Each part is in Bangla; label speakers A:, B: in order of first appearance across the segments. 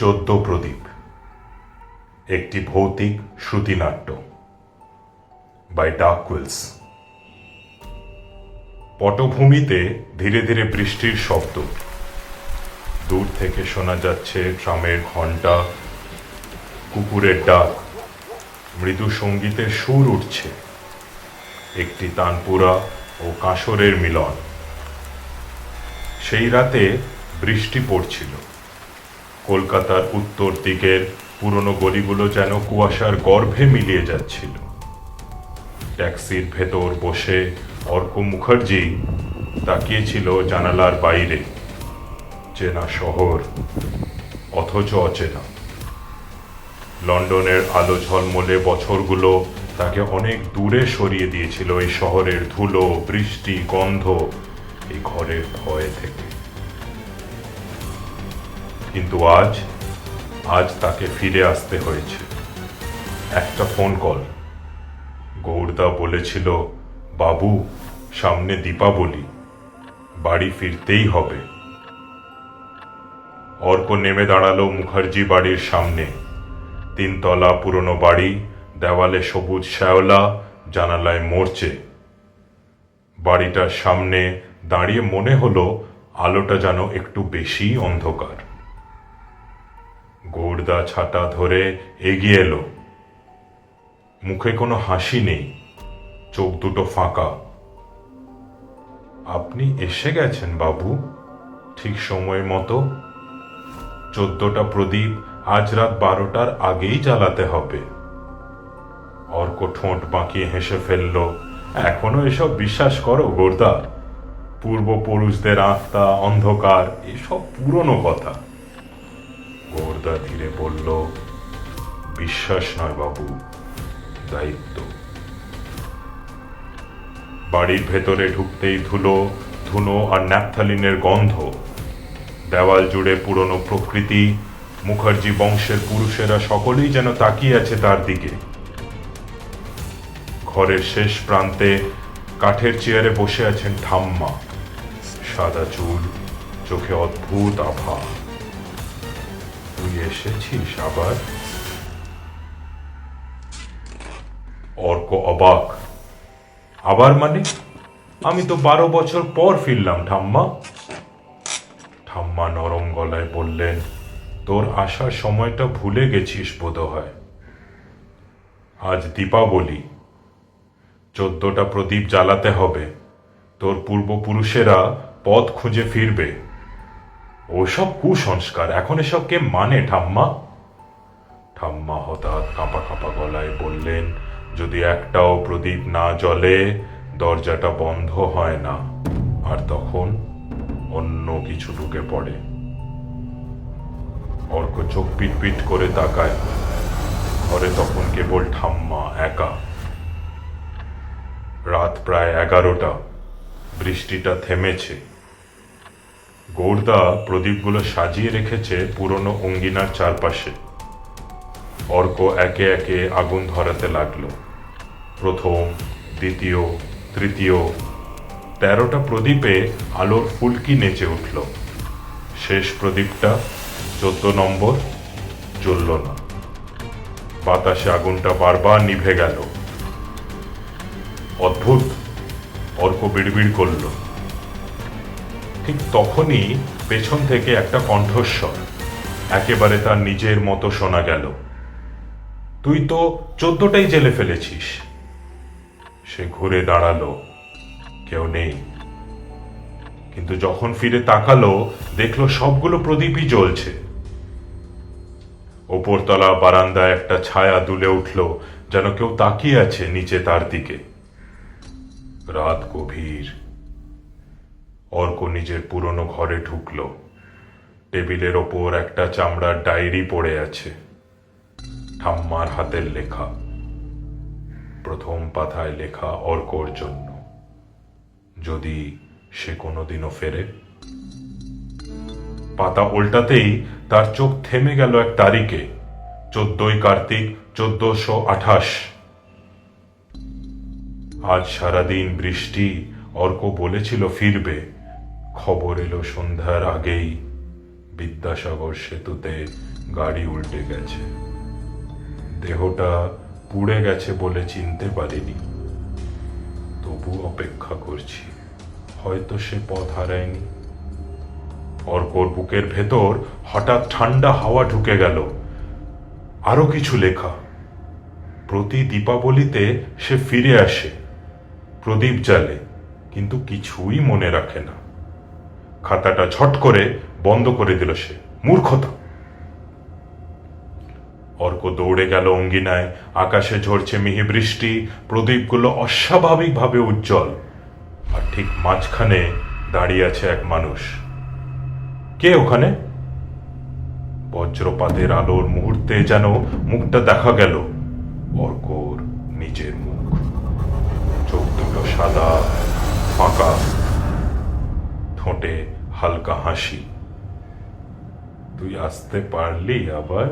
A: চোদ্দ প্রদীপ একটি ভৌতিক শ্রুতিনাট্য বাই ডার্ক কুইলস। পটভূমিতে ধীরে ধীরে বৃষ্টির শব্দ। দূর থেকে শোনা যাচ্ছে ট্রামের ঘণ্টা, কুকুরের ডাক, মৃদু সঙ্গীতের সুর উঠছে। একটি তানপুরা ও কাঁসরের মিলন। সেই রাতে বৃষ্টি পড়ছিল। কলকাতার উত্তর দিকের পুরনো গলিগুলো যেন কুয়াশার গর্ভে মিলিয়ে যাচ্ছিল। ট্যাক্সির ভেতর বসে অর্ক মুখার্জি তাকিয়েছিল জানালার বাইরে। চেনা শহর, অথচ অচেনা। লন্ডনের আলো ঝলমলে বছরগুলো তাকে অনেক দূরে সরিয়ে দিয়েছিল এই শহরের ধুলো, বৃষ্টি, গন্ধ, এই ঘরের ভয় থেকে। কিন্তু আজ তাকে ফিরে আসতে হয়েছে। একটা ফোন কল। গৌরদা বলেছিল, বাবু, সামনে দীপাবলি, বাড়ি ফিরতেই হবে। অর্ক নেমে দাঁড়ালো মুখার্জি বাড়ির সামনে। তিনতলা পুরনো বাড়ি, দেওয়ালে সবুজ শ্যাওলা, জানালায় মরচে। বাড়িটার সামনে দাঁড়িয়ে মনে হলো আলোটা যেন একটু বেশি অন্ধকার। গৌরদা ছাতা ধরে এগিয়ে এলো। মুখে কোনো হাসি নেই, চোখ দুটো ফাঁকা। আপনি এসে গেছেন বাবু, ঠিক সময় মতো। 14টা প্রদীপ আজ রাত 12টার আগেই জ্বালাতে হবে। অর্ক ঠোঁট বাঁকিয়ে হেসে ফেলল। এখনো এসব বিশ্বাস করো গৌরদা? পূর্বপুরুষদের আত্মা, অন্ধকার, এসব পুরনো কথা। গৌরদা ধীরে বলল, বিশ্বাস নয় বাবু, দায়িত্ব। বাড়ির ভেতরে ঢুকতেই ধুনো আর ন্যাপথালিনের গন্ধ। দেওয়াল জুড়ে পুরনো প্রকৃতি। মুখার্জি বংশের পুরুষেরা সকলেই যেন তাকিয়ে আছে তার দিকে। ঘরের শেষ প্রান্তে কাঠের চেয়ারে বসে আছেন ঠাম্মা। সাদা চুল, চোখে অদ্ভুত আভা। তুই এসেছিস আবার? অর্ক অবাক। আবার মানে? আমি তো 12 বছর পর ফিরলাম ঠাম্মা। ঠাম্মা নরম গলায় বললেন, তোর আসার সময়টা ভুলে গেছিস বোধহয়। আজ দীপাবলি, 14টা প্রদীপ জ্বালাতে হবে। তোর পূর্বপুরুষেরা পথ খুঁজে ফিরবে। ওসব কুসংস্কার, এখন এসব কে মানে ঠাম্মা? ঠাম্মা হঠাৎ কাঁপা কাঁপা গলায় বললেন, যদি একটাও প্রদীপ না জ্বলে দরজাটা বন্ধ হয় না, আর তখন অন্য কিছু ঢুকে পড়ে। অর্ক চোখ পিটপিট করে তাকায়। ঘরে তখন কেবল ঠাম্মা একা। রাত প্রায় 11টা। বৃষ্টিটা থেমেছে। গৌরদা প্রদীপগুলো সাজিয়ে রেখেছে পুরনো অঙ্গিনার চারপাশে। অর্ক একে একে আগুন ধরাতে লাগলো। প্রথম, দ্বিতীয়, তৃতীয়। 13টা প্রদীপে আলোর ফুলকি নেচে উঠল। শেষ প্রদীপটা, 14 নম্বর, জ্বলল না। বাতাসে আগুনটা বারবার নিভে গেল। অদ্ভুত, অর্ক বিড়বিড় করল। ঠিক তখনই পেছন থেকে একটা কণ্ঠস্বর, একেবারে তার নিজের মতো শোনা গেল, তুই তো 14টাই জেলে ফেলেছিস। সে ঘুরে দাঁড়ালো। কেউ নেই। কিন্তু যখন ফিরে তাকালো, দেখলো সবগুলো প্রদীপই জ্বলছে। ওপরতলা বারান্দায় একটা ছায়া দুলে উঠল, যেন কেউ তাকিয়ে আছে নিচে তার দিকে। রাত গভীর। অর্ক নিজের পুরনো ঘরে ঢুকল। টেবিলের ওপর একটা চামড়ার ডায়েরি পড়ে আছে। ঠাম্মার হাতের লেখা। প্রথম পাতায় লেখা অর্কর জন্য, যদি সে কোনোদিনও ফেরে। পাতা উল্টাতেই তার চোখ থেমে গেল এক তারিখে, 14ই কার্তিক 1428। আজ সারাদিন বৃষ্টি। অর্ক বলেছিল ফিরবে। খবর এলো সন্ধ্যার আগেই। বিদ্যাসাগর সেতুতে গাড়ি উল্টে গেছে। দেহটা পুড়ে গেছে বলে চিনতে পারিনি, তবু অপেক্ষা করছি, হয়তো সে পথ হারায়নি। অর্কর বুকের ভেতর হঠাৎ ঠান্ডা হাওয়া ঢুকে গেল। আরো কিছু লেখা, প্রতি দীপাবলিতে সে ফিরে আসে, প্রদীপ জ্বালে, কিন্তু কিছুই মনে রাখে না। খাতাটা ঝট করে বন্ধ করে দিল সে। মূর্খতা। অর্ক দৌড়ে গেল অঙ্গিনায়। আকাশে ঝরছে মিহি বৃষ্টি, প্রদীপগুলো অস্বাভাবিকভাবে উজ্জ্বল, আর ঠিক মাঝখানে দাঁড়িয়ে আছে এক মানুষ। কে ওখানে? বজ্রপাতের আলোর মুহূর্তে যেন মুখটা দেখা গেল, অর্কর নিজের মুখ। চোখ দুটো সাদা, ফাঁকা, ঠোঁটে হালকা হাসি। তুই আসতে পারলি আবার?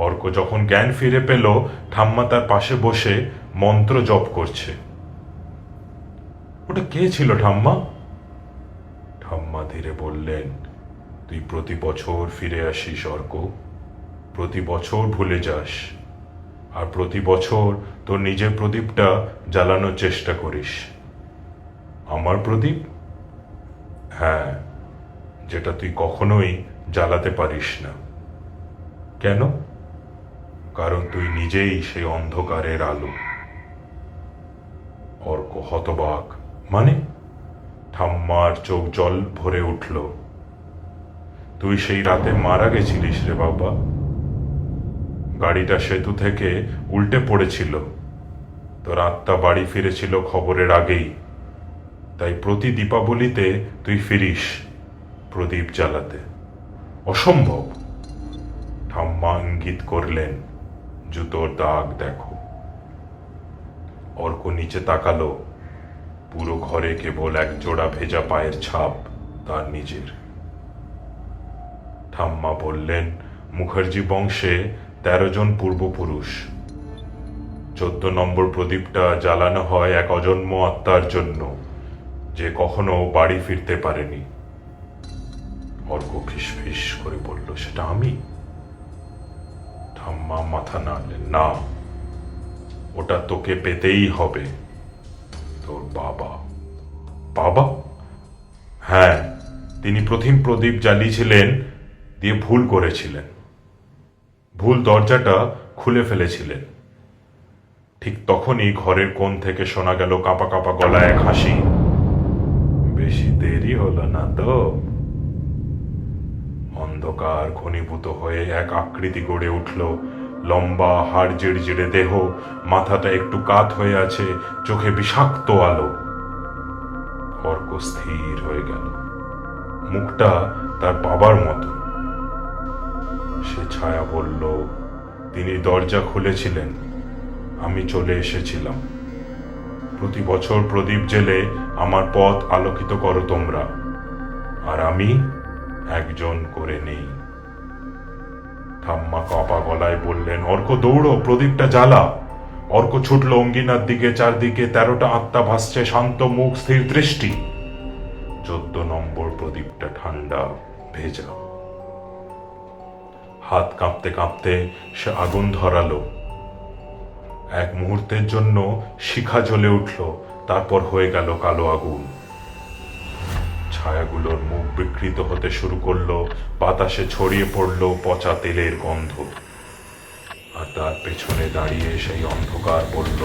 A: অর্ক যখন জ্ঞান ফিরে পেল, ঠাম্মা তার পাশে বসে মন্ত্র জপ করছে। ওটা কে ছিল ঠাম্মা? ঠাম্মা ধীরে বললেন, তুই প্রতি বছর ফিরে আসিস অর্ক, প্রতি বছর ভুলে যাস, আর প্রতি বছর তোর নিজের প্রদীপটা জ্বালানোর চেষ্টা করিস। আমার প্রদীপ? হ্যাঁ, যেটা তুই কখনোই জ্বালাতে পারিস না। কেন? কারণ তুই নিজেই সেই অন্ধকারের আলো। অর্ক হতবাক। মানে? ঠাম্মার চোখ জল ভরে উঠল। তুই সেই রাতে মারা গেছিলিস রে বাবা। গাড়িটা সেতু থেকে উল্টে পড়েছিল, তোর আত্মা বাড়ি ফিরেছিল খবরের আগেই। তাই প্রতি দীপাবলিতে তুই ফিরিস প্রদীপ জ্বালাতে। অসম্ভব। ঠাম্মা ইঙ্গিত করলেন, জুতোর দাগ দেখো। অর্ক নিচে তাকালো। পুরো ঘরে কেবল এক জোড়া ভেজা পায়ের ছাপ, তার নিজের। ঠাম্মা বললেন, মুখার্জি বংশে 13 জন পূর্বপুরুষ। 14 নম্বর প্রদীপটা জ্বালানো হয় এক অজন্ম আত্মার জন্য, যে কখনো বাড়ি ফিরতে পারেনি। অর্ক ফিসফিস করে বলল, সেটা আমি? ঠাম্মা মাথা নাড়লেন, না, ওটা তোকে পেতেই হবে। তোর বাবা? বাবা? হ্যাঁ, তিনি প্রথম প্রদীপ জ্বালিয়েছিলেন, দিয়ে ভুল করেছিলেন, ভুল দরজাটা খুলে ফেলেছিলেন। ঠিক তখনই ঘরের কোণ থেকে শোনা গেল কাঁপা কাঁপা গলায় এক হাসি। বেশি দেরি হলো না তো? অন্ধকার ঘনীভূত হয়ে এক আকৃতি গড়ে উঠল। লম্বা, হাড় জিড়জিড়ে দেহ, মাথাটা একটু কাত হয়ে আছে, চোখে বিষাক্ত আলো। অর্ক স্থির হয়ে গেল। মুখটা তার বাবার মতো। সে ছায়া বলল, তিনি দরজা খুলেছিলেন, আমি চলে এসেছিলাম। প্রতি বছর প্রদীপ জেলে আমার পথ আলোকিত করো তোমরা, আর আমি একজন করে নেই। ঠাম্মা কাঁপা গলায় বললেন, অর্ক দৌড়ো, প্রদীপটা জ্বালা। অর্ক ছুটল অঙ্গিনার দিকে। চারদিকে 13টা আত্মা ভাসছে, শান্ত মুখ, স্থির দৃষ্টি। 14 নম্বর প্রদীপটা ঠান্ডা, ভেজা। হাত কাঁপতে কাঁপতে সে আগুন ধরালো। এক মুহূর্তের জন্য শিখা জ্বলে উঠল, তারপর হয়ে গেল কালো আগুন। ছায়াগুলোর মুখ বিকৃত হতে শুরু করলো, বাতাসে ছড়িয়ে পড়ল পচা তেলের গন্ধ। আর তার পেছনে দাঁড়িয়ে সেই অন্ধকার বলল,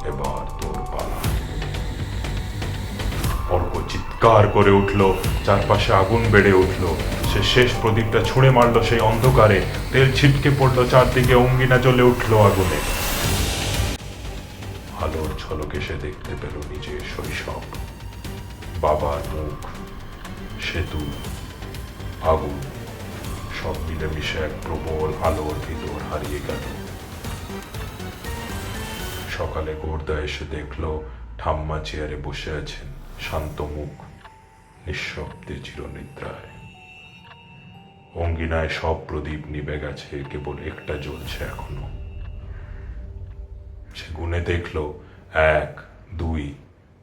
A: এবার তোর পালা। অর্ক চিৎকার করে উঠল, চারপাশে আগুন বেড়ে উঠল। সে শেষ প্রদীপটা ছুঁড়ে মারল সেই অন্ধকারে। তেল ছিটকে পড়ল চারদিকে, অঙ্গিনা জ্বলে উঠল আগুনে। আলোর ঝলকে সে দেখতে পেল নিজের শৈশব, বাবার মুখ, সেতু, আগুন, সব মিলেমিশে এক প্রবল আলোর ভিতর হারিয়ে গেল। সকালে গোর্দা এসে দেখল ঠাম্মা চেয়ারে বসে আছেন, শান্ত মুখ, নিঃশব্দে চিরনিদ্রায়। অঙ্গিনায় সব প্রদীপ নিভে গেছে, কেবল একটা জ্বলছে এখনো। সে গুনে দেখল, 1, 2,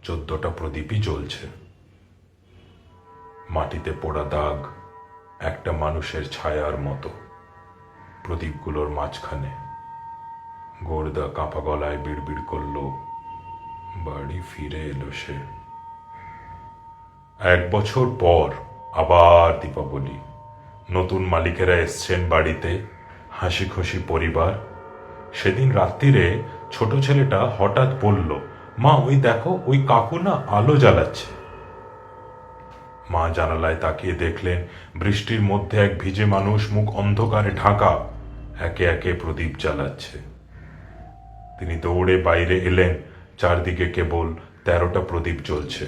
A: 14টা প্রদীপই জ্বলছে। মাটিতে পোড়া দাগ, একটা মানুষের ছায়ার মতো প্রদীপগুলোর মাঝখানে। গোর্দা কাঁপা গলায় বিড়বিড় করলো, বাড়ি ফিরে এলো সে। 1 বছর পর আবার দীপাবলি। নতুন মালিকেরা এসছেন বাড়িতে, হাসি খুশি পরিবার। সেদিন রাত্রিরে ছোট ছেলেটা হঠাৎ বলল, মা ওই দেখো, ওই কাকু না আলো জ্বালাচ্ছে। মা জানালায় তাকিয়ে দেখলেন বৃষ্টির মধ্যে এক ভিজে মানুষ, মুখ অন্ধকারে ঢাকা, একে একে প্রদীপ জ্বালাচ্ছে। তিনি দৌড়ে বাইরে এলেন। চারদিকে কেবল 13টা প্রদীপ জ্বলছে,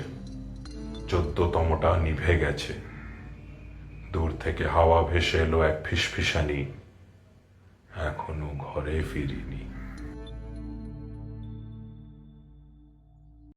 A: 14তমটা নিভে গেছে। দূর থেকে হাওয়া ভেসে এলো এক ফিসফিসানি, এখনো ঘরে ফিরিনি।